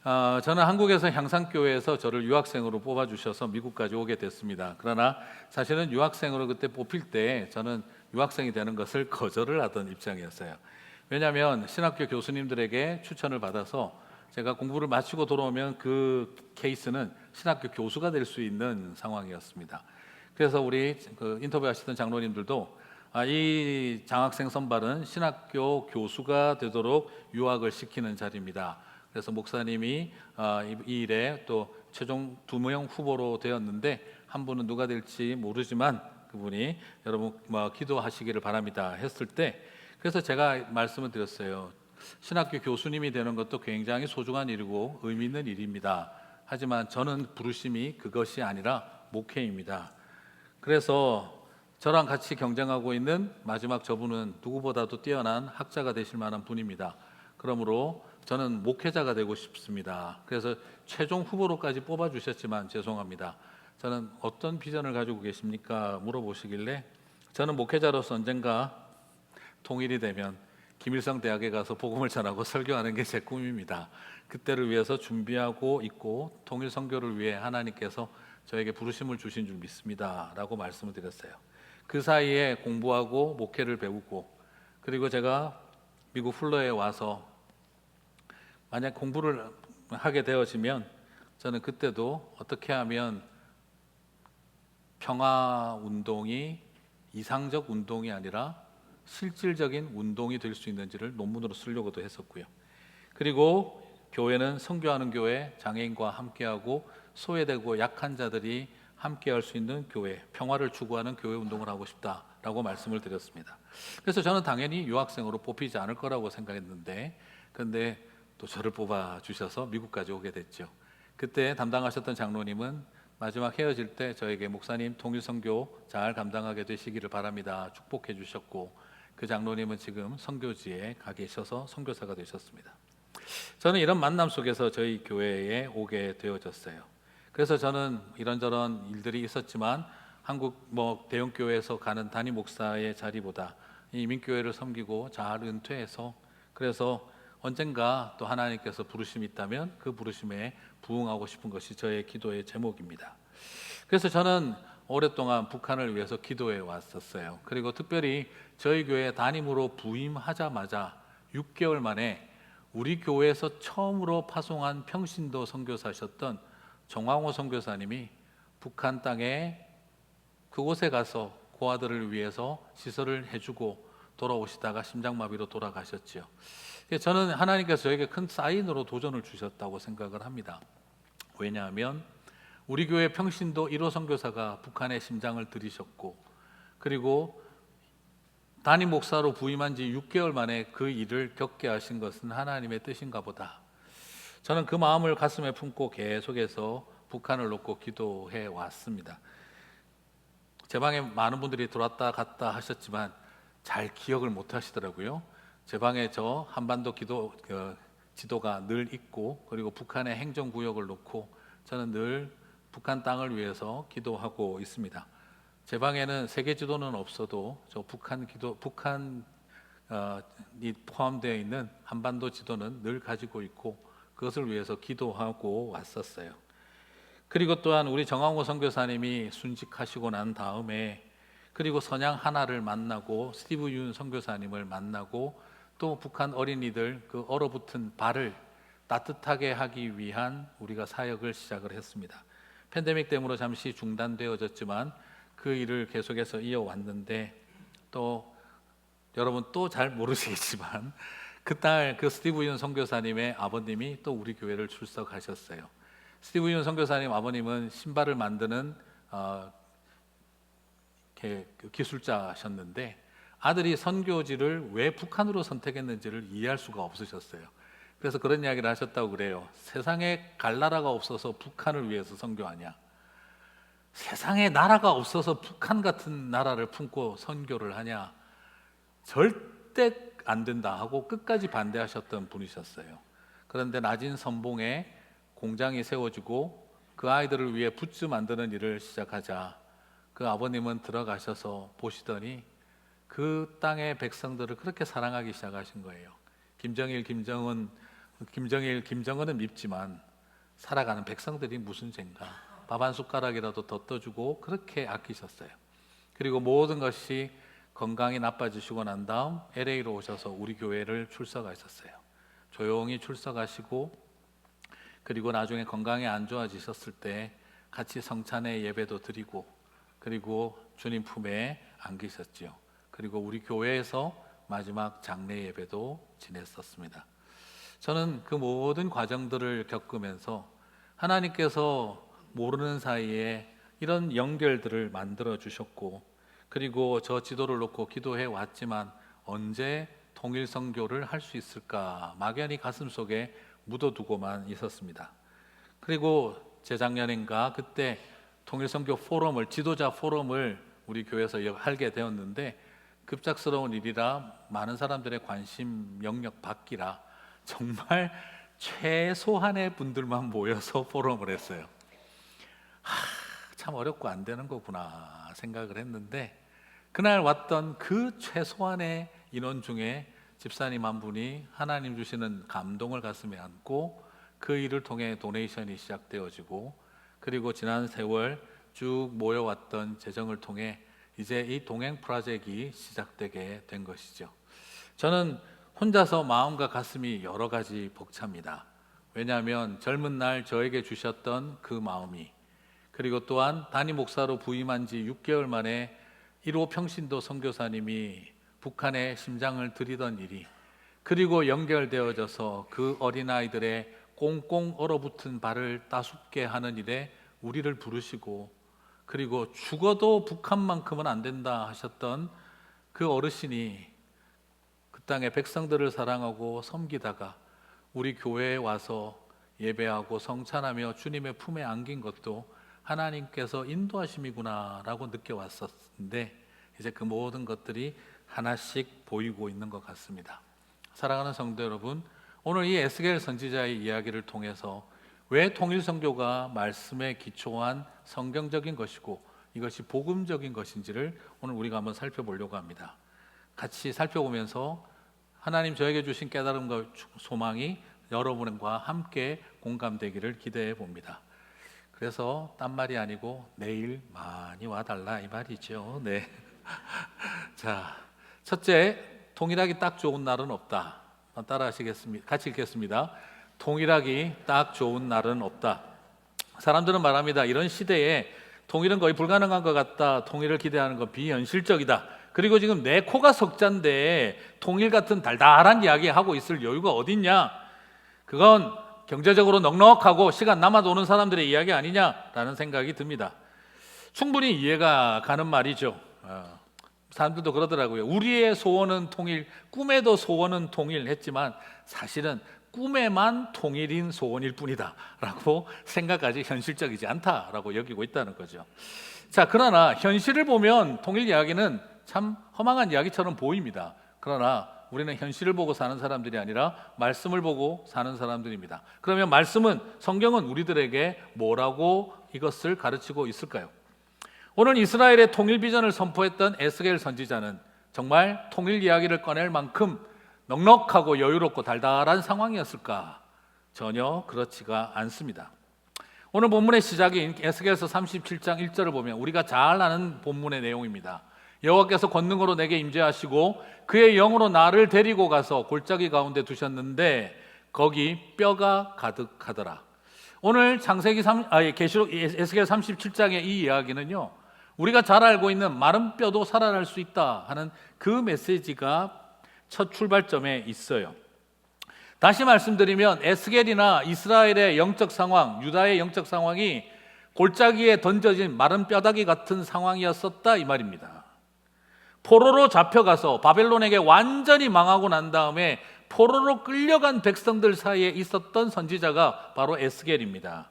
저는 한국에서 향상교회에서 저를 유학생으로 뽑아주셔서 미국까지 오게 됐습니다. 그러나 사실은 유학생으로 그때 뽑힐 때 저는 유학생이 되는 것을 거절을 하던 입장이었어요. 왜냐하면 신학교 교수님들에게 추천을 받아서 제가 공부를 마치고 돌아오면 그 케이스는 신학교 교수가 될 수 있는 상황이었습니다. 그래서 우리 인터뷰하시던 장로님들도 이 장학생 선발은 신학교 교수가 되도록 유학을 시키는 자리입니다. 그래서 목사님이 이 일에 또 최종 2명 후보로 되었는데 한 분은 누가 될지 모르지만 그분이 여러분 기도하시기를 바랍니다 했을 때, 그래서 제가 말씀을 드렸어요. 신학교 교수님이 되는 것도 굉장히 소중한 일이고 의미 있는 일입니다. 하지만 저는 부르심이 그것이 아니라 목회입니다. 그래서 저랑 같이 경쟁하고 있는 마지막 저분은 누구보다도 뛰어난 학자가 되실 만한 분입니다. 그러므로 저는 목회자가 되고 싶습니다. 그래서 최종 후보로까지 뽑아주셨지만 죄송합니다. 저는 어떤 비전을 가지고 계십니까? 물어보시길래 저는 목회자로서 언젠가 통일이 되면 김일성 대학에 가서 복음을 전하고 설교하는 게 제 꿈입니다. 그때를 위해서 준비하고 있고 통일 선교를 위해 하나님께서 저에게 부르심을 주신 줄 믿습니다 라고 말씀을 드렸어요. 그 사이에 공부하고 목회를 배우고, 그리고 제가 미국 플러에 와서 만약 공부를 하게 되어지면 저는 그때도 어떻게 하면 평화운동이 이상적 운동이 아니라 실질적인 운동이 될 수 있는지를 논문으로 쓰려고도 했었고요. 그리고 교회는 선교하는 교회, 장애인과 함께하고 소외되고 약한 자들이 함께할 수 있는 교회, 평화를 추구하는 교회 운동을 하고 싶다라고 말씀을 드렸습니다. 그래서 저는 당연히 유학생으로 뽑히지 않을 거라고 생각했는데, 그런데 또 저를 뽑아주셔서 미국까지 오게 됐죠. 그때 담당하셨던 장로님은 마지막 헤어질 때 저에게 목사님 통일선교 잘 감당하게 되시기를 바랍니다 축복해 주셨고, 그 장로님은 지금 선교지에 가 계셔서 선교사가 되셨습니다. 저는 이런 만남 속에서 저희 교회에 오게 되어졌어요. 그래서 저는 이런저런 일들이 있었지만 한국 대형 교회에서 가는 담임 목사의 자리보다 이 민교회를 섬기고 잘 은퇴해서, 그래서 언젠가 또 하나님께서 부르심이 있다면 그 부르심에 부응하고 싶은 것이 저의 기도의 제목입니다. 그래서 저는 오랫동안 북한을 위해서 기도해 왔었어요. 그리고 특별히 저희 교회 담임으로 부임하자마자 6개월 만에 우리 교회에서 처음으로 파송한 평신도 선교사셨던 정황호 선교사님이 북한 땅에 그곳에 가서 고아들을 위해서 시설을 해주고 돌아오시다가 심장마비로 돌아가셨죠. 저는 하나님께서 저에게 큰 사인으로 도전을 주셨다고 생각을 합니다. 왜냐하면 우리 교회 평신도 1호 선교사가 북한에 심장을 들이셨고, 그리고 담임 목사로 부임한 지 6개월 만에 그 일을 겪게 하신 것은 하나님의 뜻인가 보다. 저는 그 마음을 가슴에 품고 계속해서 북한을 놓고 기도해 왔습니다. 제 방에 많은 분들이 들어왔다 갔다 하셨지만 잘 기억을 못 하시더라고요. 제 방에 저 한반도 지도가 늘 있고, 그리고 북한의 행정구역을 놓고 저는 늘 북한 땅을 위해서 기도하고 있습니다. 제 방에는 세계 지도는 없어도 저 북한이 포함되어 있는 한반도 지도는 늘 가지고 있고 그것을 위해서 기도하고 왔었어요. 그리고 또한 우리 정황호 선교사님이 순직하시고 난 다음에, 그리고 선양 하나를 만나고 스티브 윤 선교사님을 만나고 또 북한 어린이들 그 얼어붙은 발을 따뜻하게 하기 위한 우리가 사역을 시작을 했습니다. 팬데믹 때문에 잠시 중단되어졌지만 그 일을 계속해서 이어왔는데, 또 여러분 또 잘 모르시겠지만 그 스티브 윤 선교사님의 아버님이 또 우리 교회를 출석하셨어요. 스티브 윤 선교사님 아버님은 신발을 만드는 기술자셨는데 아들이 선교지를 왜 북한으로 선택했는지를 이해할 수가 없으셨어요. 그래서 그런 이야기를 하셨다고 그래요. 세상에 갈 나라가 없어서 북한을 위해서 선교하냐? 세상에 나라가 없어서 북한 같은 나라를 품고 선교를 하냐? 절대 안 된다 하고 끝까지 반대하셨던 분이셨어요. 그런데 낮은 선봉에 공장이 세워지고 그 아이들을 위해 굿즈 만드는 일을 시작하자 그 아버님은 들어가셔서 보시더니 그 땅의 백성들을 그렇게 사랑하기 시작하신 거예요. 김정일, 김정은 김정일, 김정은은 밉지만 살아가는 백성들이 무슨 죄인가. 밥 한 숟가락이라도 더 떠주고 그렇게 아끼셨어요. 그리고 모든 것이 건강이 나빠지시고 난 다음 LA로 오셔서 우리 교회를 출석하셨어요. 조용히 출석하시고, 그리고 나중에 건강이 안 좋아지셨을 때 같이 성찬의 예배도 드리고, 그리고 주님 품에 안기셨지요. 그리고 우리 교회에서 마지막 장례 예배도 지냈었습니다. 저는 그 모든 과정들을 겪으면서 하나님께서 모르는 사이에 이런 연결들을 만들어 주셨고, 그리고 저 지도를 놓고 기도해 왔지만 언제 통일 선교를 할 수 있을까 막연히 가슴속에 묻어두고만 있었습니다. 그리고 재작년인가 그때 통일 선교 포럼을, 지도자 포럼을 우리 교회에서 하게 되었는데, 급작스러운 일이라 많은 사람들의 관심 영역 밖이라 정말 최소한의 분들만 모여서 포럼을 했어요. 참 어렵고 안 되는 거구나 생각을 했는데, 그날 왔던 그 최소한의 인원 중에 집사님 한 분이 하나님 주시는 감동을 가슴에 안고 그 일을 통해 도네이션이 시작되어지고, 그리고 지난 세월 쭉 모여왔던 재정을 통해 이제 이 동행 프로젝트가 시작되게 된 것이죠. 저는 혼자서 마음과 가슴이 여러 가지 벅찹니다. 왜냐하면 젊은 날 저에게 주셨던 그 마음이, 그리고 또한 담임 목사로 부임한 지 6개월 만에 1호 평신도 선교사님이 북한에 심장을 들이던 일이, 그리고 연결되어져서 그 어린아이들의 꽁꽁 얼어붙은 발을 따숩게 하는 일에 우리를 부르시고, 그리고 죽어도 북한만큼은 안 된다 하셨던 그 어르신이 그 땅의 백성들을 사랑하고 섬기다가 우리 교회에 와서 예배하고 성찬하며 주님의 품에 안긴 것도 하나님께서 인도하심이구나 라고 느껴왔었는데, 이제 그 모든 것들이 하나씩 보이고 있는 것 같습니다. 사랑하는 성도 여러분, 오늘 이 에스겔 선지자의 이야기를 통해서 왜 통일선교가 말씀에 기초한 성경적인 것이고 이것이 복음적인 것인지를 오늘 우리가 한번 살펴보려고 합니다. 같이 살펴보면서 하나님 저에게 주신 깨달음과 소망이 여러분과 함께 공감되기를 기대해 봅니다. 그래서 딴 말이 아니고 내일 많이 와달라 이 말이죠. 네. 자, 첫째, 통일하기 딱 좋은 날은 없다. 따라 하시겠습니다. 같이 읽겠습니다. 통일하기 딱 좋은 날은 없다. 사람들은 말합니다. 이런 시대에 통일은 거의 불가능한 것 같다. 통일을 기대하는 건 비현실적이다. 그리고 지금 내 코가 석잔데 통일 같은 달달한 이야기 하고 있을 여유가 어딨냐? 그건 경제적으로 넉넉하고 시간 남아 도는 사람들의 이야기 아니냐라는 생각이 듭니다. 충분히 이해가 가는 말이죠. 사람들도 그러더라고요. 우리의 소원은 통일, 꿈에도 소원은 통일 했지만 사실은 꿈에만 통일인 소원일 뿐이다 라고 생각까지 현실적이지 않다라고 여기고 있다는 거죠. 자, 그러나 현실을 보면 통일 이야기는 참 허망한 이야기처럼 보입니다. 그러나 우리는 현실을 보고 사는 사람들이 아니라 말씀을 보고 사는 사람들입니다. 그러면 말씀은, 성경은 우리들에게 뭐라고 이것을 가르치고 있을까요? 오늘 이스라엘의 통일 비전을 선포했던 에스겔 선지자는 정말 통일 이야기를 꺼낼 만큼 넉넉하고 여유롭고 달달한 상황이었을까? 전혀 그렇지가 않습니다. 오늘 본문의 시작인 에스겔서 37장 1절을 보면 우리가 잘 아는 본문의 내용입니다. 여호와께서 권능으로 내게 임재하시고 그의 영으로 나를 데리고 가서 골짜기 가운데 두셨는데 거기 뼈가 가득하더라. 오늘 계시록 에스겔 37장의 이 이야기는요, 우리가 잘 알고 있는 마른 뼈도 살아날 수 있다 하는 그 메시지가 첫 출발점에 있어요. 다시 말씀드리면 에스겔이나 이스라엘의 영적 상황, 유다의 영적 상황이 골짜기에 던져진 마른 뼈다귀 같은 상황이었었다 이 말입니다. 포로로 잡혀가서 바벨론에게 완전히 망하고 난 다음에 포로로 끌려간 백성들 사이에 있었던 선지자가 바로 에스겔입니다.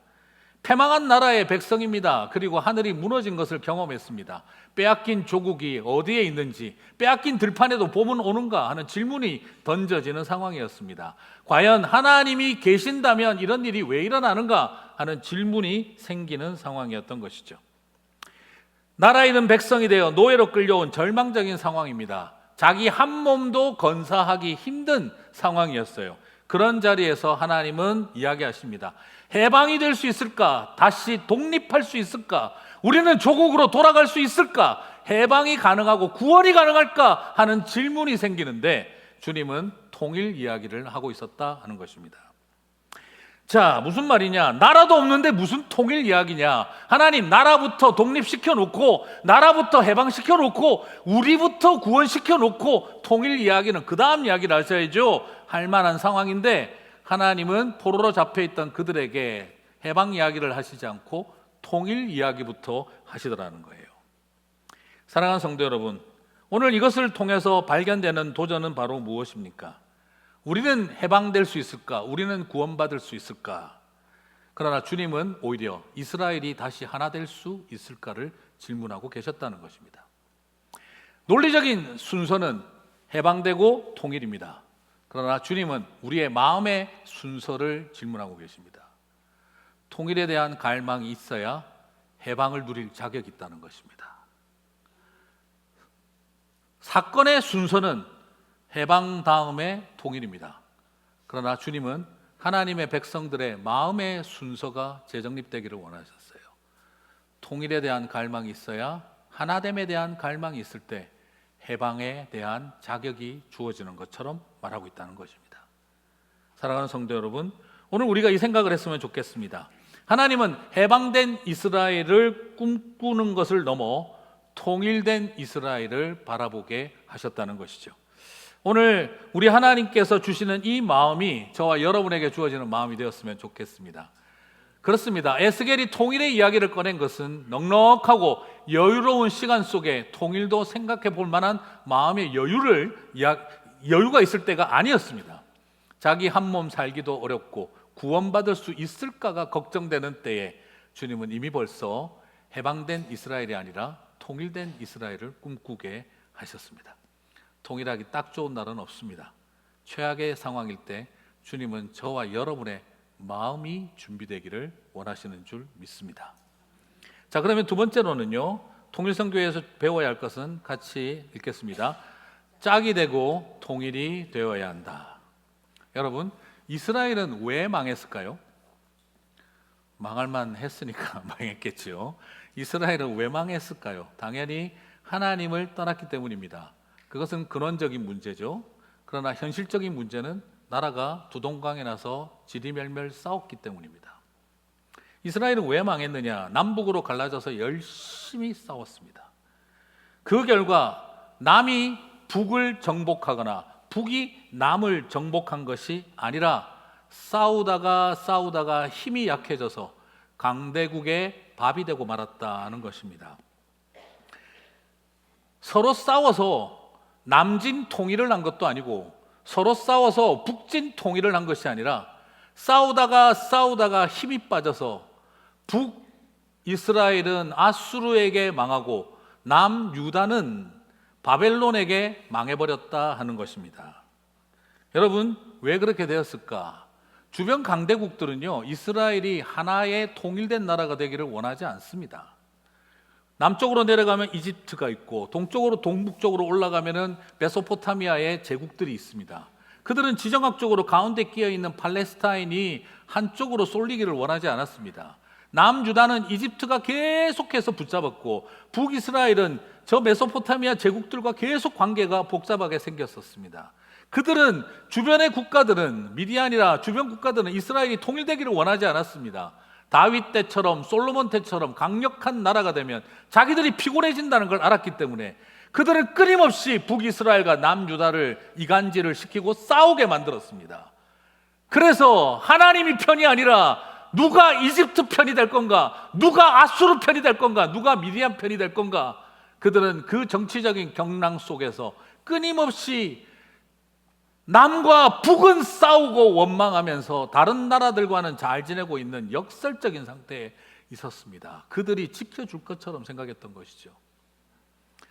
패망한 나라의 백성입니다. 그리고 하늘이 무너진 것을 경험했습니다. 빼앗긴 조국이 어디에 있는지, 빼앗긴 들판에도 봄은 오는가 하는 질문이 던져지는 상황이었습니다. 과연 하나님이 계신다면 이런 일이 왜 일어나는가 하는 질문이 생기는 상황이었던 것이죠. 나라 잃은 백성이 되어 노예로 끌려온 절망적인 상황입니다. 자기 한 몸도 건사하기 힘든 상황이었어요. 그런 자리에서 하나님은 이야기하십니다. 해방이 될 수 있을까? 다시 독립할 수 있을까? 우리는 조국으로 돌아갈 수 있을까? 해방이 가능하고 구원이 가능할까? 하는 질문이 생기는데 주님은 통일 이야기를 하고 있었다 하는 것입니다. 자, 무슨 말이냐? 나라도 없는데 무슨 통일 이야기냐? 하나님, 나라부터 독립시켜 놓고, 나라부터 해방시켜 놓고, 우리부터 구원시켜 놓고, 통일 이야기는 그 다음 이야기를 하셔야죠. 할 만한 상황인데, 하나님은 포로로 잡혀있던 그들에게 해방 이야기를 하시지 않고 통일 이야기부터 하시더라는 거예요. 사랑하는 성도 여러분, 오늘 이것을 통해서 발견되는 도전은 바로 무엇입니까? 우리는 해방될 수 있을까? 우리는 구원받을 수 있을까? 그러나 주님은 오히려 이스라엘이 다시 하나 될 수 있을까를 질문하고 계셨다는 것입니다. 논리적인 순서는 해방되고 통일입니다. 그러나 주님은 우리의 마음의 순서를 질문하고 계십니다. 통일에 대한 갈망이 있어야 해방을 누릴 자격이 있다는 것입니다. 사건의 순서는 해방 다음에 통일입니다. 그러나 주님은 하나님의 백성들의 마음의 순서가 재정립되기를 원하셨어요. 통일에 대한 갈망이 있어야 하나됨에 대한 갈망이 있을 때 해방에 대한 자격이 주어지는 것처럼 말하고 있다는 것입니다. 사랑하는 성도 여러분, 오늘 우리가 이 생각을 했으면 좋겠습니다. 하나님은 해방된 이스라엘을 꿈꾸는 것을 넘어 통일된 이스라엘을 바라보게 하셨다는 것이죠. 오늘 우리 하나님께서 주시는 이 마음이 저와 여러분에게 주어지는 마음이 되었으면 좋겠습니다. 그렇습니다. 에스겔이 통일의 이야기를 꺼낸 것은 넉넉하고 여유로운 시간 속에 통일도 생각해 볼 만한 마음의 여유가 있을 때가 아니었습니다. 자기 한 몸 살기도 어렵고 구원받을 수 있을까가 걱정되는 때에 주님은 이미 벌써 해방된 이스라엘이 아니라 통일된 이스라엘을 꿈꾸게 하셨습니다. 통일하기 딱 좋은 날은 없습니다. 최악의 상황일 때 주님은 저와 여러분의 마음이 준비되기를 원하시는 줄 믿습니다. 자, 그러면 두 번째로는요, 통일선교에서 배워야 할 것은 같이 읽겠습니다. 짝이 되고 통일이 되어야 한다. 여러분, 이스라엘은 왜 망했을까요? 망할만 했으니까 망했겠죠. 이스라엘은 왜 망했을까요? 당연히 하나님을 떠났기 때문입니다. 그것은 근원적인 문제죠. 그러나 현실적인 문제는 나라가 두동강에 나서 지리멸멸 싸웠기 때문입니다. 이스라엘은 왜 망했느냐? 남북으로 갈라져서 열심히 싸웠습니다. 그 결과 남이 북을 정복하거나 북이 남을 정복한 것이 아니라 싸우다가 힘이 약해져서 강대국의 밥이 되고 말았다는 것입니다. 서로 싸워서 남진 통일을 한 것도 아니고 서로 싸워서 북진 통일을 한 것이 아니라 싸우다가 힘이 빠져서 북이스라엘은 아수르에게 망하고 남유다는 바벨론에게 망해버렸다 하는 것입니다. 여러분, 왜 그렇게 되었을까? 주변 강대국들은요, 이스라엘이 하나의 통일된 나라가 되기를 원하지 않습니다. 남쪽으로 내려가면 이집트가 있고 동북쪽으로 올라가면은 메소포타미아의 제국들이 있습니다. 그들은 지정학적으로 가운데 끼어 있는 팔레스타인이 한쪽으로 쏠리기를 원하지 않았습니다. 남유다는 이집트가 계속해서 붙잡았고 북이스라엘은 저 메소포타미아 제국들과 계속 관계가 복잡하게 생겼었습니다. 그들은 주변의 국가들은 미디안이나 주변 국가들은 이스라엘이 통일되기를 원하지 않았습니다. 다윗 때처럼 솔로몬 때처럼 강력한 나라가 되면 자기들이 피곤해진다는 걸 알았기 때문에 그들은 끊임없이 북이스라엘과 남유다를 이간질을 시키고 싸우게 만들었습니다. 그래서 하나님이 편이 아니라 누가 이집트 편이 될 건가, 누가 아수르 편이 될 건가, 누가 미디안 편이 될 건가, 그들은 그 정치적인 경랑 속에서 끊임없이 남과 북은 싸우고 원망하면서 다른 나라들과는 잘 지내고 있는 역설적인 상태에 있었습니다. 그들이 지켜줄 것처럼 생각했던 것이죠.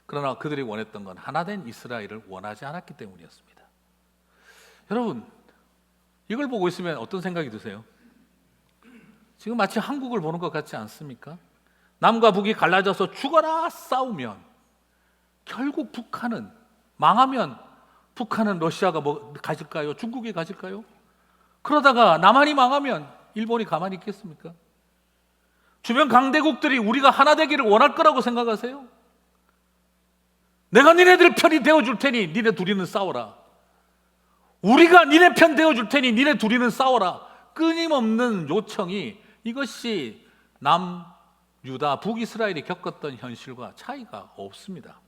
그러나 그들이 원했던 건 하나된 이스라엘을 원하지 않았기 때문이었습니다. 여러분, 이걸 보고 있으면 어떤 생각이 드세요? 지금 마치 한국을 보는 것 같지 않습니까? 남과 북이 갈라져서 죽어라 싸우면 결국 북한은 망하면 북한은 러시아가 가질까요? 중국이 가질까요? 그러다가 남한이 망하면 일본이 가만히 있겠습니까? 주변 강대국들이 우리가 하나 되기를 원할 거라고 생각하세요? 내가 니네들 편이 되어줄 테니 니네 둘이는 싸워라. 우리가 니네 편 되어줄 테니 니네 둘이는 싸워라. 끊임없는 요청이, 이것이 남유다, 북이스라엘이 겪었던 현실과 차이가 없습니다.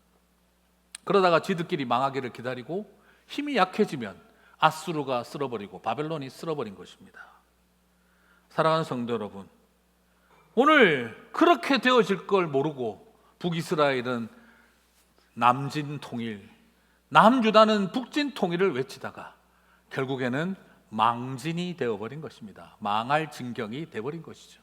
그러다가 지들끼리 망하기를 기다리고 힘이 약해지면 아수르가 쓸어버리고 바벨론이 쓸어버린 것입니다. 사랑하는 성도 여러분, 오늘 그렇게 되어질 걸 모르고 북이스라엘은 남진 통일, 남유다는 북진 통일을 외치다가 결국에는 망진이 되어버린 것입니다. 망할 진경이 되어버린 것이죠.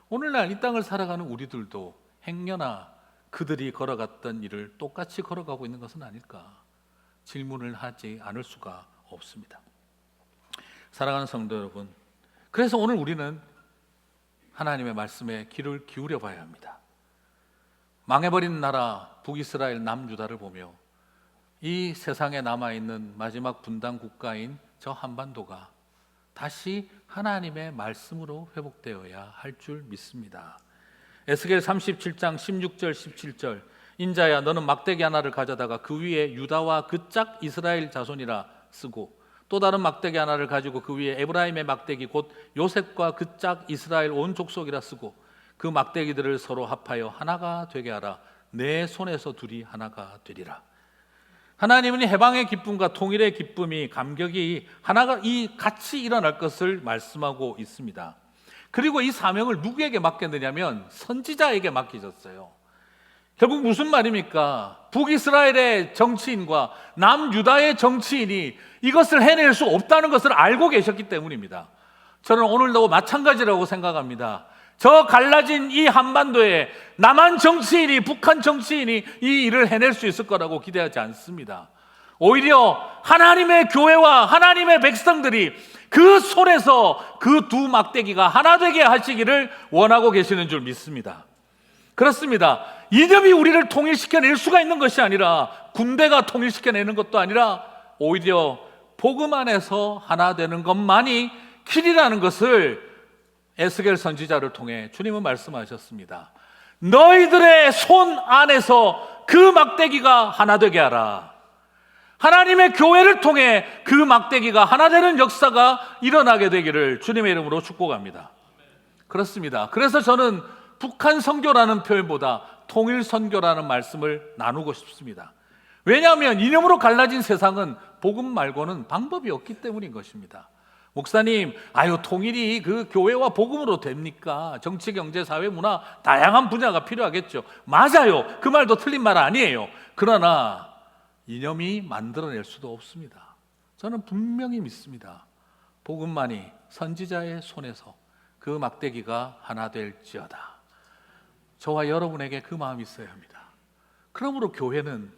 오늘날 이 땅을 살아가는 우리들도 행여나 그들이 걸어갔던 일을 똑같이 걸어가고 있는 것은 아닐까 질문을 하지 않을 수가 없습니다. 사랑하는 성도 여러분, 그래서 오늘 우리는 하나님의 말씀에 귀를 기울여 봐야 합니다. 망해버린 나라 북이스라엘 남유다를 보며 이 세상에 남아있는 마지막 분단 국가인 저 한반도가 다시 하나님의 말씀으로 회복되어야 할 줄 믿습니다. 에스겔 37장 16절 17절, 인자야 너는 막대기 하나를 가져다가 그 위에 유다와 그 짝 이스라엘 자손이라 쓰고 또 다른 막대기 하나를 가지고 그 위에 에브라임의 막대기 곧 요셉과 그 짝 이스라엘 온 족속이라 쓰고 그 막대기들을 서로 합하여 하나가 되게 하라. 내 손에서 둘이 하나가 되리라. 하나님은 해방의 기쁨과 통일의 기쁨이, 감격이 하나가 같이 일어날 것을 말씀하고 있습니다. 그리고 이 사명을 누구에게 맡겼느냐면 선지자에게 맡기셨어요. 결국 무슨 말입니까? 북이스라엘의 정치인과 남유다의 정치인이 이것을 해낼 수 없다는 것을 알고 계셨기 때문입니다. 저는 오늘도 마찬가지라고 생각합니다. 저 갈라진 이 한반도에 남한 정치인이, 북한 정치인이 이 일을 해낼 수 있을 거라고 기대하지 않습니다. 오히려 하나님의 교회와 하나님의 백성들이 그 손에서 그 두 막대기가 하나 되게 하시기를 원하고 계시는 줄 믿습니다. 그렇습니다. 이념이 우리를 통일시켜낼 수가 있는 것이 아니라, 군대가 통일시켜내는 것도 아니라, 오히려 복음 안에서 하나 되는 것만이 길이라는 것을 에스겔 선지자를 통해 주님은 말씀하셨습니다. 너희들의 손 안에서 그 막대기가 하나 되게 하라. 하나님의 교회를 통해 그 막대기가 하나 되는 역사가 일어나게 되기를 주님의 이름으로 축복합니다. 그렇습니다. 그래서 저는 북한 선교라는 표현보다 통일 선교라는 말씀을 나누고 싶습니다. 왜냐하면 이념으로 갈라진 세상은 복음 말고는 방법이 없기 때문인 것입니다. 목사님, 통일이 그 교회와 복음으로 됩니까? 정치, 경제, 사회, 문화 다양한 분야가 필요하겠죠. 맞아요. 그 말도 틀린 말 아니에요. 그러나 이념이 만들어낼 수도 없습니다. 저는 분명히 믿습니다. 복음만이 선지자의 손에서 그 막대기가 하나 될지어다. 저와 여러분에게 그 마음이 있어야 합니다. 그러므로 교회는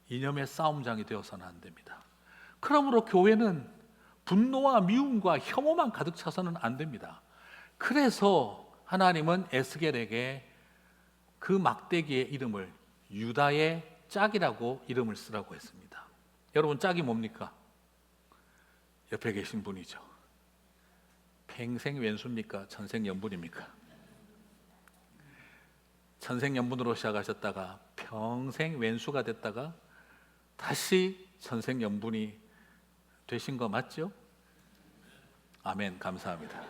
이념의 싸움장이 되어서는 안 됩니다. 그러므로 교회는 분노와 미움과 혐오만 가득 차서는 안 됩니다. 그래서 하나님은 에스겔에게 그 막대기의 이름을 유다의 짝이라고 이름을 쓰라고 했습니다. 여러분, 짝이 뭡니까? 옆에 계신 분이죠. 평생왼수입니까? 천생연분입니까? 천생연분으로 시작하셨다가 평생왼수가 됐다가 다시 천생연분이 되신 거 맞죠? 아멘, 감사합니다.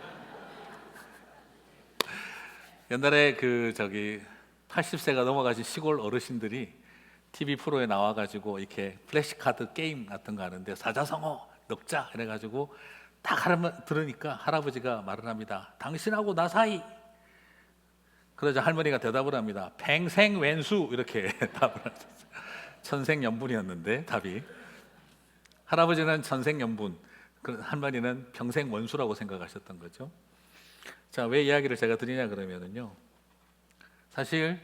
옛날에 80세가 넘어가신 시골 어르신들이 TV 프로에 나와가지고 이렇게 플래시카드 게임 같은 거 하는데 사자성어 넉자 이래가지고 딱 들으니까 할아버지가 말을 합니다. 당신하고 나 사이. 그러자 할머니가 대답을 합니다. 팽생왼수 이렇게 답을 하셨어요. 천생연분이었는데 답이. 할아버지는 천생연분, 할머니는 평생원수라고 생각하셨던 거죠. 자, 왜 이야기를 제가 드리냐 그러면은요, 사실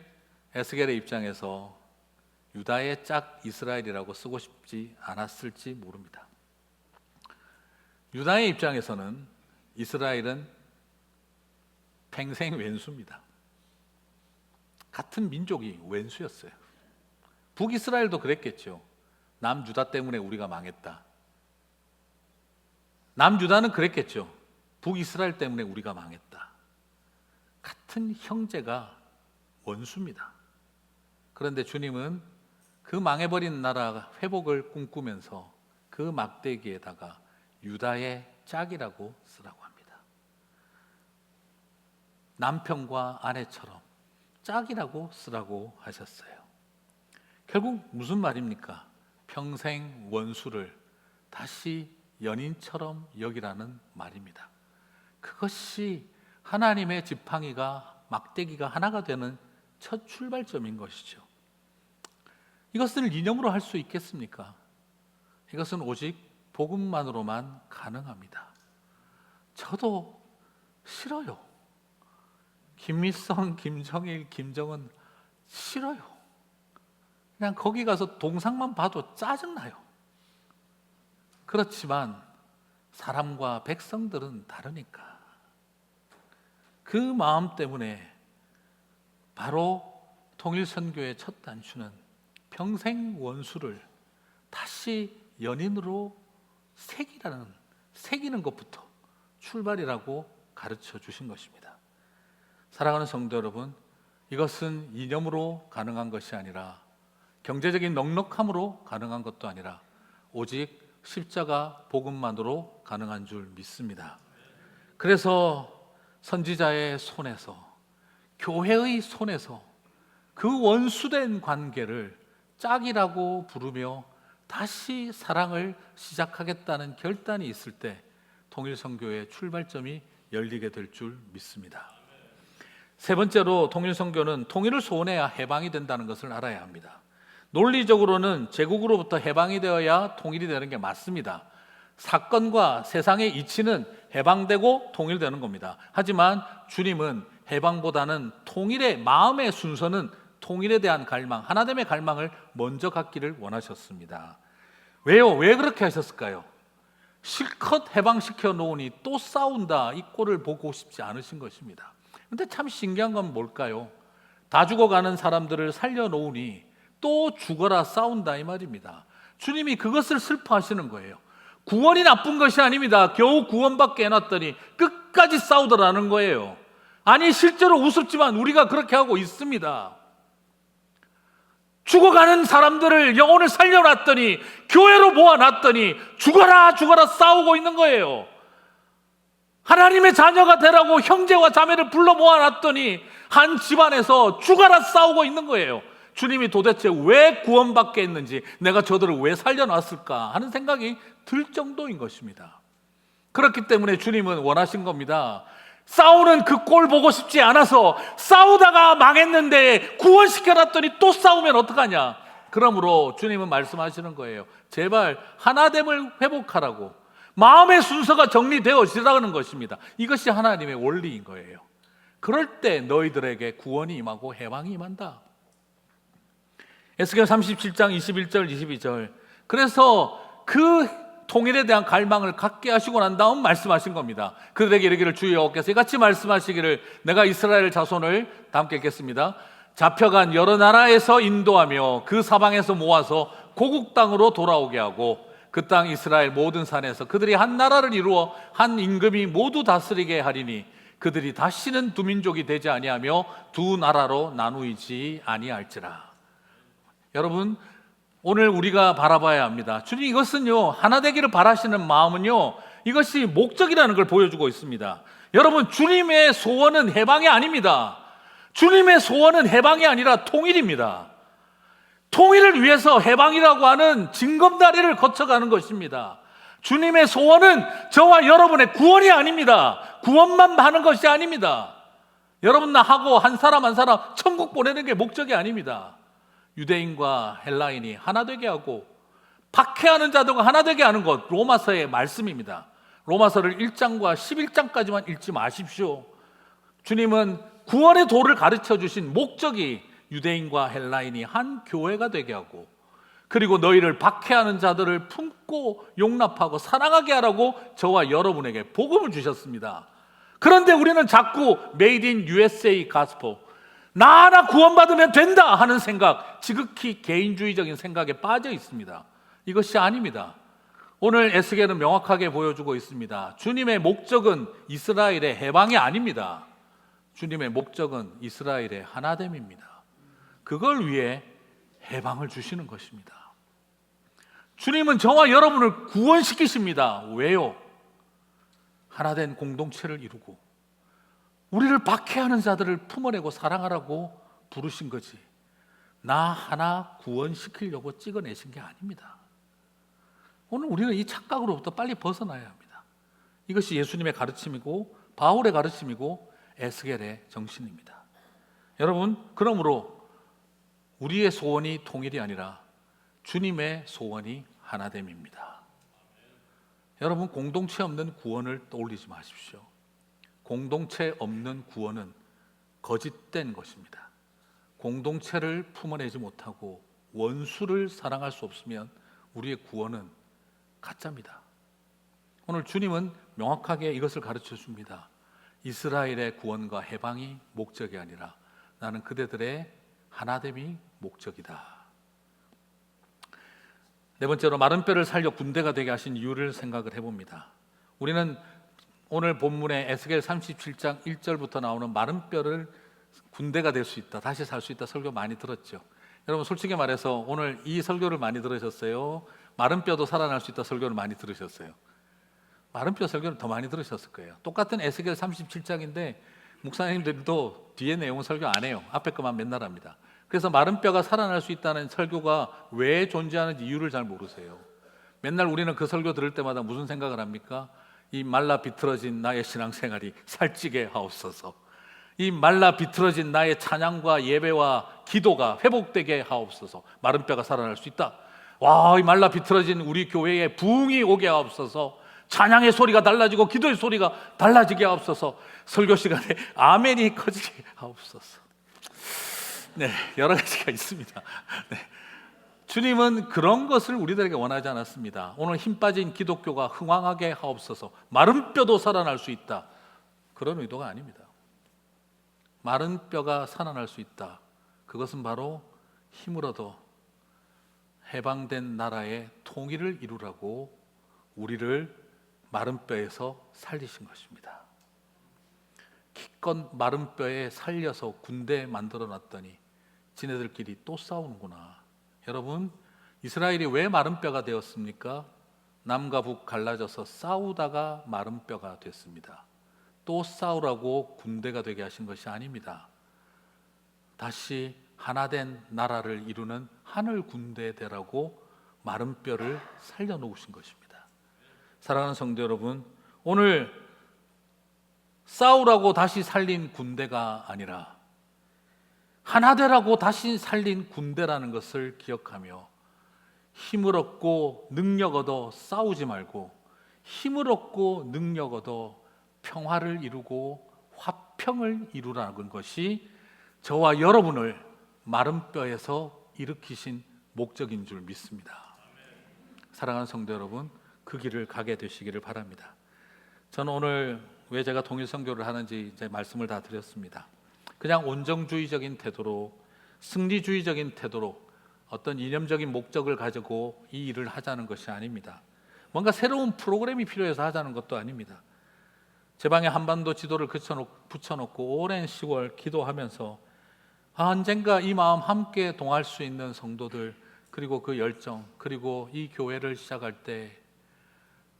에스겔의 입장에서 유다의 짝 이스라엘이라고 쓰고 싶지 않았을지 모릅니다. 유다의 입장에서는 이스라엘은 평생왼수입니다. 같은 민족이 왼수였어요. 북이스라엘도 그랬겠죠. 남유다 때문에 우리가 망했다. 남유다는 그랬겠죠. 북이스라엘 때문에 우리가 망했다. 같은 형제가 원수입니다. 그런데 주님은 그 망해버린 나라 회복을 꿈꾸면서 그 막대기에다가 유다의 짝이라고 쓰라고 합니다. 남편과 아내처럼 짝이라고 쓰라고 하셨어요. 결국 무슨 말입니까? 평생 원수를 다시 연인처럼 여기라는 말입니다. 그것이 하나님의 지팡이가 막대기가 하나가 되는 첫 출발점인 것이죠. 이것을 이념으로 할 수 있겠습니까? 이것은 오직 복음만으로만 가능합니다. 저도 싫어요. 김미성, 김정일, 김정은 싫어요. 그냥 거기 가서 동상만 봐도 짜증나요. 그렇지만 사람과 백성들은 다르니까 그 마음 때문에 바로 통일선교의 첫 단추는 평생 원수를 다시 연인으로 새기는 것부터 출발이라고 가르쳐 주신 것입니다. 사랑하는 성도 여러분, 이것은 이념으로 가능한 것이 아니라 경제적인 넉넉함으로 가능한 것도 아니라 오직 십자가 복음만으로 가능한 줄 믿습니다. 그래서 선지자의 손에서, 교회의 손에서 그 원수된 관계를 짝이라고 부르며 다시 사랑을 시작하겠다는 결단이 있을 때 통일선교의 출발점이 열리게 될 줄 믿습니다. 세 번째로 통일선교는 통일을 소원해야 해방이 된다는 것을 알아야 합니다. 논리적으로는 제국으로부터 해방이 되어야 통일이 되는 게 맞습니다. 사건과 세상의 이치는 해방되고 통일되는 겁니다. 하지만 주님은 해방보다는 통일의 마음의 순서는 통일에 대한 갈망, 하나됨의 갈망을 먼저 갖기를 원하셨습니다. 왜요? 왜 그렇게 하셨을까요? 실컷 해방시켜 놓으니 또 싸운다, 이 꼴을 보고 싶지 않으신 것입니다. 근데 참 신기한 건 뭘까요? 다 죽어가는 사람들을 살려놓으니 또 죽어라 싸운다, 이 말입니다. 주님이 그것을 슬퍼하시는 거예요. 구원이 나쁜 것이 아닙니다. 겨우 구원받게 해놨더니 끝까지 싸우더라는 거예요. 아니, 실제로 우습지만 우리가 그렇게 하고 있습니다. 죽어가는 사람들을 영혼을 살려놨더니, 교회로 모아놨더니 죽어라 죽어라 싸우고 있는 거예요. 하나님의 자녀가 되라고 형제와 자매를 불러 모아놨더니 한 집안에서 죽어라 싸우고 있는 거예요. 주님이 도대체 왜 구원받게 했는지, 내가 저들을 왜 살려놨을까 하는 생각이 들 정도인 것입니다. 그렇기 때문에 주님은 원하신 겁니다. 싸우는 그 꼴 보고 싶지 않아서 싸우다가 망했는데 구원시켜놨더니 또 싸우면 어떡하냐. 그러므로 주님은 말씀하시는 거예요. 제발 하나됨을 회복하라고, 마음의 순서가 정리되어지라는 것입니다. 이것이 하나님의 원리인 거예요. 그럴 때 너희들에게 구원이 임하고 해방이 임한다. 에스겔 37장 21절 22절. 그래서 그 통일에 대한 갈망을 갖게 하시고 난 다음 말씀하신 겁니다. 그들에게 이르기를, 주의 여호와께서 이같이 말씀하시기를, 내가 이스라엘 자손을 다 함께 읽겠습니다. 잡혀간 여러 나라에서 인도하며 그 사방에서 모아서 고국 땅으로 돌아오게 하고 그 땅 이스라엘 모든 산에서 그들이 한 나라를 이루어 한 임금이 모두 다스리게 하리니 그들이 다시는 두 민족이 되지 아니하며 두 나라로 나누이지 아니할지라. 여러분, 오늘 우리가 바라봐야 합니다. 주님, 이것은요, 하나 되기를 바라시는 마음은요, 이것이 목적이라는 걸 보여주고 있습니다. 여러분, 주님의 소원은 해방이 아닙니다. 주님의 소원은 해방이 아니라 통일입니다. 통일을 위해서 해방이라고 하는 징검다리를 거쳐가는 것입니다. 주님의 소원은 저와 여러분의 구원이 아닙니다. 구원만 하는 것이 아닙니다. 여러분 나하고 한 사람 한 사람 천국 보내는 게 목적이 아닙니다. 유대인과 헬라인이 하나 되게 하고 박해하는 자들과 하나 되게 하는 것, 로마서의 말씀입니다. 로마서를 1장과 11장까지만 읽지 마십시오. 주님은 구원의 도를 가르쳐 주신 목적이 유대인과 헬라인이 한 교회가 되게 하고, 그리고 너희를 박해하는 자들을 품고 용납하고 사랑하게 하라고 저와 여러분에게 복음을 주셨습니다. 그런데 우리는 자꾸 Made in USA 가스포, 나 하나 구원받으면 된다 하는 생각, 지극히 개인주의적인 생각에 빠져 있습니다. 이것이 아닙니다. 오늘 에스겔은 명확하게 보여주고 있습니다. 주님의 목적은 이스라엘의 해방이 아닙니다. 주님의 목적은 이스라엘의 하나됨입니다. 그걸 위해 해방을 주시는 것입니다. 주님은 저와 여러분을 구원시키십니다. 왜요? 하나된 공동체를 이루고 우리를 박해하는 자들을 품어내고 사랑하라고 부르신 거지, 나 하나 구원시키려고 찍어내신 게 아닙니다. 오늘 우리는 이 착각으로부터 빨리 벗어나야 합니다. 이것이 예수님의 가르침이고 바울의 가르침이고 에스겔의 정신입니다. 여러분, 그러므로 우리의 소원이 통일이 아니라 주님의 소원이 하나됨입니다. 여러분, 공동체 없는 구원을 떠올리지 마십시오. 공동체 없는 구원은 거짓된 것입니다. 공동체를 품어내지 못하고 원수를 사랑할 수 없으면 우리의 구원은 가짜입니다. 오늘 주님은 명확하게 이것을 가르쳐 줍니다. 이스라엘의 구원과 해방이 목적이 아니라 나는 그대들의 하나됨이 목적이다. 네 번째로, 마른 뼈를 살려 군대가 되게 하신 이유를 생각을 해봅니다. 우리는 오늘 본문의 에스겔 37장 1절부터 나오는 마른 뼈를 군대가 될 수 있다, 다시 살 수 있다 설교 많이 들었죠. 여러분, 솔직히 말해서 오늘 이 설교를 많이 들으셨어요? 마른 뼈도 살아날 수 있다 설교를 많이 들으셨어요? 마른 뼈 설교를 더 많이 들으셨을 거예요. 똑같은 에스겔 37장인데 목사님들도 뒤에 내용은 설교 안 해요. 앞에 것만 맨날 합니다. 그래서 마른 뼈가 살아날 수 있다는 설교가 왜 존재하는지 이유를 잘 모르세요. 맨날 우리는 그 설교 들을 때마다 무슨 생각을 합니까? 이 말라 비틀어진 나의 신앙생활이 살찌게 하옵소서. 이 말라 비틀어진 나의 찬양과 예배와 기도가 회복되게 하옵소서. 마른 뼈가 살아날 수 있다. 와, 이 말라 비틀어진 우리 교회에 부흥이 오게 하옵소서. 찬양의 소리가 달라지고 기도의 소리가 달라지게 하옵소서. 설교 시간에 아멘이 커지게 하옵소서. 네, 여러 가지가 있습니다. 네. 주님은 그런 것을 우리들에게 원하지 않았습니다. 오늘 힘 빠진 기독교가 흥왕하게 하옵소서. 마른 뼈도 살아날 수 있다, 그런 의도가 아닙니다. 마른 뼈가 살아날 수 있다, 그것은 바로 힘을 얻어 해방된 나라의 통일을 이루라고 우리를 마른 뼈에서 살리신 것입니다. 기껏 마른 뼈에 살려서 군대 만들어 놨더니 지네들끼리 또 싸우는구나. 여러분, 이스라엘이 왜 마른 뼈가 되었습니까? 남과 북 갈라져서 싸우다가 마른 뼈가 됐습니다. 또 싸우라고 군대가 되게 하신 것이 아닙니다. 다시 하나된 나라를 이루는 하늘 군대 되라고 마른 뼈를 살려놓으신 것입니다. 사랑하는 성도 여러분, 오늘 싸우라고 다시 살린 군대가 아니라 하나 되라고 다시 살린 군대라는 것을 기억하며 힘을 얻고 능력 얻어 싸우지 말고 힘을 얻고 능력 얻어 평화를 이루고 화평을 이루라는 것이 저와 여러분을 마른 뼈에서 일으키신 목적인 줄 믿습니다. 사랑하는 성도 여러분, 그 길을 가게 되시기를 바랍니다. 저는 오늘 왜 제가 통일 선교를 하는지 이제 말씀을 다 드렸습니다. 그냥 온정주의적인 태도로, 승리주의적인 태도로 어떤 이념적인 목적을 가지고 이 일을 하자는 것이 아닙니다. 뭔가 새로운 프로그램이 필요해서 하자는 것도 아닙니다. 제 방에 한반도 지도를 붙여놓고 오랜 10월 기도하면서 언젠가 이 마음 함께 동할 수 있는 성도들, 그리고 그 열정, 그리고 이 교회를 시작할 때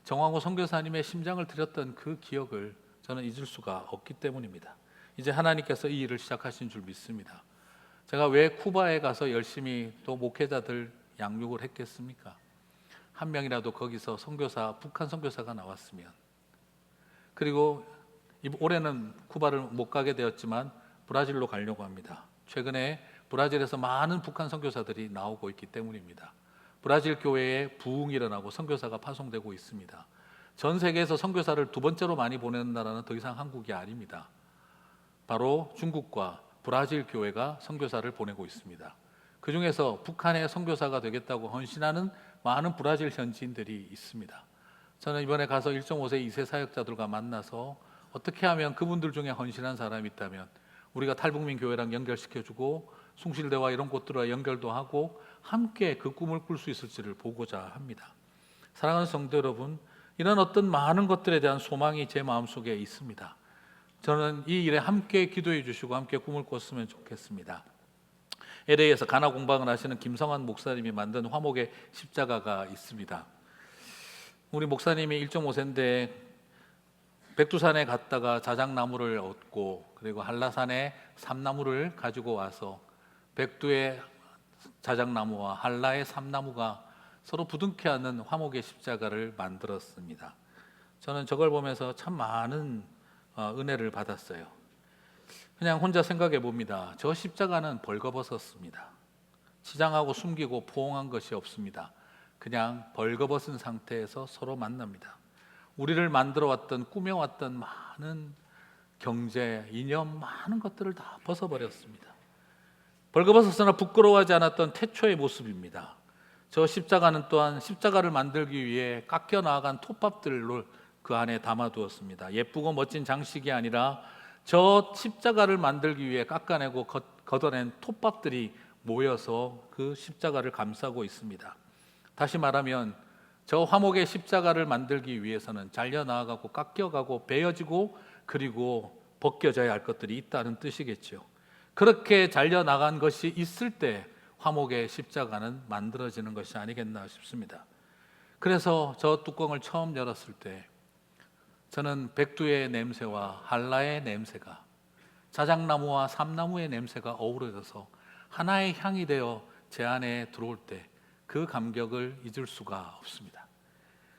정황호 선교사님의 심장을 드렸던 그 기억을 저는 잊을 수가 없기 때문입니다. 이제 하나님께서 이 일을 시작하신 줄 믿습니다. 제가 왜 쿠바에 가서 열심히 또 목회자들 양육을 했겠습니까? 한 명이라도 거기서 선교사, 북한 선교사가 나왔으면. 그리고 올해는 쿠바를 못 가게 되었지만 브라질로 가려고 합니다. 최근에 브라질에서 많은 북한 선교사들이 나오고 있기 때문입니다. 브라질 교회에 부흥이 일어나고 선교사가 파송되고 있습니다. 전 세계에서 선교사를 두 번째로 많이 보내는 나라는 더 이상 한국이 아닙니다. 바로 중국과 브라질 교회가 선교사를 보내고 있습니다. 그 중에서 북한의 선교사가 되겠다고 헌신하는 많은 브라질 현지인들이 있습니다. 저는 이번에 가서 1.5세, 2세 사역자들과 만나서 어떻게 하면 그분들 중에 헌신한 사람이 있다면 우리가 탈북민 교회랑 연결시켜주고 숭실대와 이런 곳들과 연결도 하고 함께 그 꿈을 꿀 수 있을지를 보고자 합니다. 사랑하는 성도 여러분, 이런 어떤 많은 것들에 대한 소망이 제 마음속에 있습니다. 저는 이 일에 함께 기도해 주시고 함께 꿈을 꿨으면 좋겠습니다. LA에서 가나 공방을 하시는 김성환 목사님이 만든 화목의 십자가가 있습니다. 우리 목사님이 1.5세인데 백두산에 갔다가 자작나무를 얻고 그리고 한라산에 삼나무를 가지고 와서 백두의 자작나무와 한라의 삼나무가 서로 부둥켜 안는 화목의 십자가를 만들었습니다. 저는 저걸 보면서 참 많은 은혜를 받았어요. 그냥 혼자 생각해 봅니다. 저 십자가는 벌거벗었습니다. 치장하고 숨기고 포옹한 것이 없습니다. 그냥 벌거벗은 상태에서 서로 만납니다. 우리를 만들어 왔던, 꾸며왔던 많은 경제, 이념, 많은 것들을 다 벗어버렸습니다. 벌거벗었으나 부끄러워하지 않았던 태초의 모습입니다. 저 십자가는 또한 십자가를 만들기 위해 깎여 나아간 톱밥들로 그 안에 담아두었습니다. 예쁘고 멋진 장식이 아니라 저 십자가를 만들기 위해 깎아내고 걷어낸 톱밥들이 모여서 그 십자가를 감싸고 있습니다. 다시 말하면 저 화목의 십자가를 만들기 위해서는 잘려나가고 깎여가고 베어지고 그리고 벗겨져야 할 것들이 있다는 뜻이겠죠. 그렇게 잘려나간 것이 있을 때 화목의 십자가는 만들어지는 것이 아니겠나 싶습니다. 그래서 저 뚜껑을 처음 열었을 때 저는 백두의 냄새와 한라의 냄새가, 자작나무와 삼나무의 냄새가 어우러져서 하나의 향이 되어 제 안에 들어올 때 그 감격을 잊을 수가 없습니다.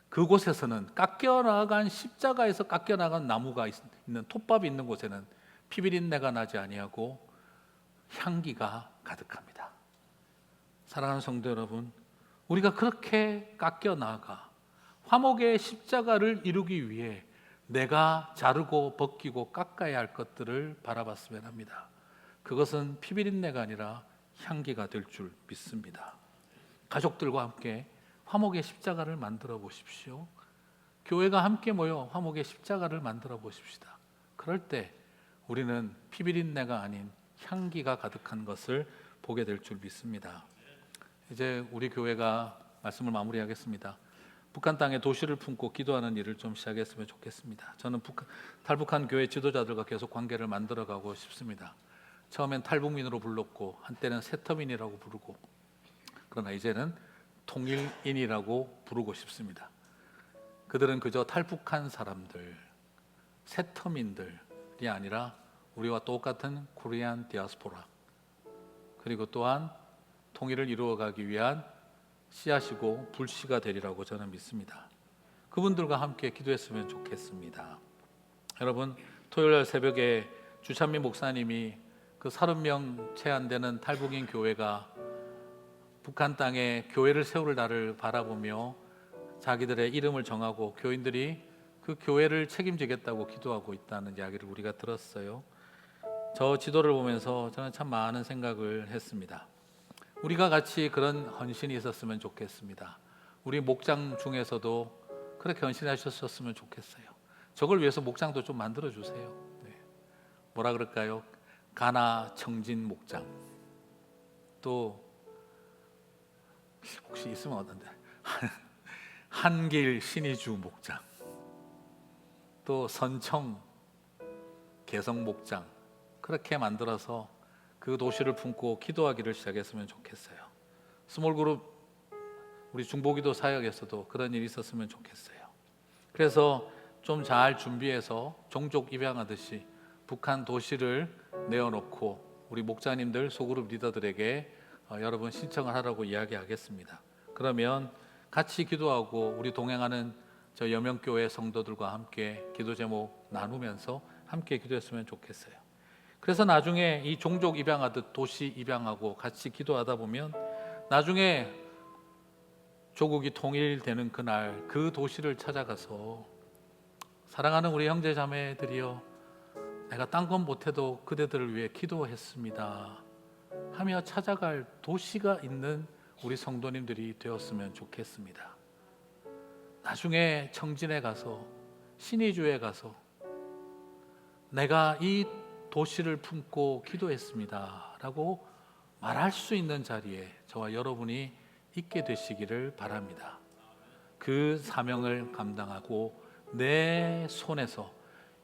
그곳에서는 깎여나간 십자가에서 깎여나간 나무가 있는 톱밥이 있는 곳에는 피비린내가 나지 아니하고 향기가 가득합니다. 사랑하는 성도 여러분, 우리가 그렇게 깎여나가 화목의 십자가를 이루기 위해 내가 자르고 벗기고 깎아야 할 것들을 바라봤으면 합니다. 그것은 피비린내가 아니라 향기가 될 줄 믿습니다. 가족들과 함께 화목의 십자가를 만들어 보십시오. 교회가 함께 모여 화목의 십자가를 만들어 보십시다. 그럴 때 우리는 피비린내가 아닌 향기가 가득한 것을 보게 될 줄 믿습니다. 이제 우리 교회가 말씀을 마무리하겠습니다. 북한 땅에 도시를 품고 기도하는 일을 좀 시작했으면 좋겠습니다. 저는 탈북한 교회 지도자들과 계속 관계를 만들어가고 싶습니다. 처음엔 탈북민으로 불렀고 한때는 세터민이라고 부르고 그러나 이제는 통일인이라고 부르고 싶습니다. 그들은 그저 탈북한 사람들, 세터민들이 아니라 우리와 똑같은 코리안 디아스포라, 그리고 또한 통일을 이루어가기 위한 씨앗이고 불씨가 되리라고 저는 믿습니다. 그분들과 함께 기도했으면 좋겠습니다. 여러분, 토요일 새벽에 주찬미 목사님이 그 30명 채 안 되는 탈북인 교회가 북한 땅에 교회를 세울 날을 바라보며 자기들의 이름을 정하고 교인들이 그 교회를 책임지겠다고 기도하고 있다는 이야기를 우리가 들었어요. 저 지도를 보면서 저는 참 많은 생각을 했습니다. 우리가 같이 그런 헌신이 있었으면 좋겠습니다. 우리 목장 중에서도 그렇게 헌신하셨으면 좋겠어요. 저걸 위해서 목장도 좀 만들어 주세요. 네. 뭐라 그럴까요? 가나 청진 목장, 또 혹시 있으면 어떤데 한길 신의주 목장, 또 선청 개성 목장, 그렇게 만들어서 그 도시를 품고 기도하기를 시작했으면 좋겠어요. 스몰그룹 우리 중보기도 사역에서도 그런 일이 있었으면 좋겠어요. 그래서 좀 잘 준비해서 종족 입양하듯이 북한 도시를 내어놓고 우리 목자님들 소그룹 리더들에게 여러분 신청을 하라고 이야기하겠습니다. 그러면 같이 기도하고 우리 동행하는 저 여명교회 성도들과 함께 기도 제목 나누면서 함께 기도했으면 좋겠어요. 그래서 나중에 이 종족 입양하듯 도시 입양하고 같이 기도하다 보면 나중에 조국이 통일되는 그날 그 도시를 찾아가서 사랑하는 우리 형제 자매들이여, 내가 딴 건 못해도 그대들을 위해 기도했습니다 하며 찾아갈 도시가 있는 우리 성도님들이 되었으면 좋겠습니다. 나중에 청진에 가서 신의주에 가서 내가 이 도시를 품고 기도했습니다 라고 말할 수 있는 자리에 저와 여러분이 있게 되시기를 바랍니다. 그 사명을 감당하고 내 손에서,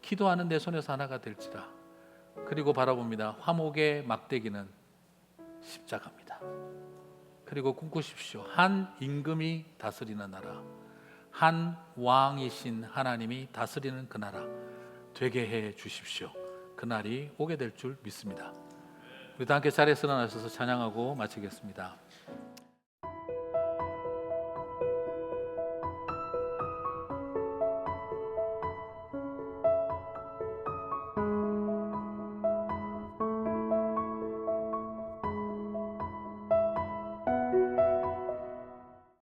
기도하는 내 손에서 하나가 될지라. 그리고 바라봅니다. 화목의 막대기는 십자가입니다. 그리고 꿈꾸십시오. 한 임금이 다스리는 나라, 한 왕이신 하나님이 다스리는 그 나라 되게 해 주십시오. 그날이 오게 될 줄 믿습니다. 우리 다 함께 자리에서 일어나셔서 찬양하고 마치겠습니다.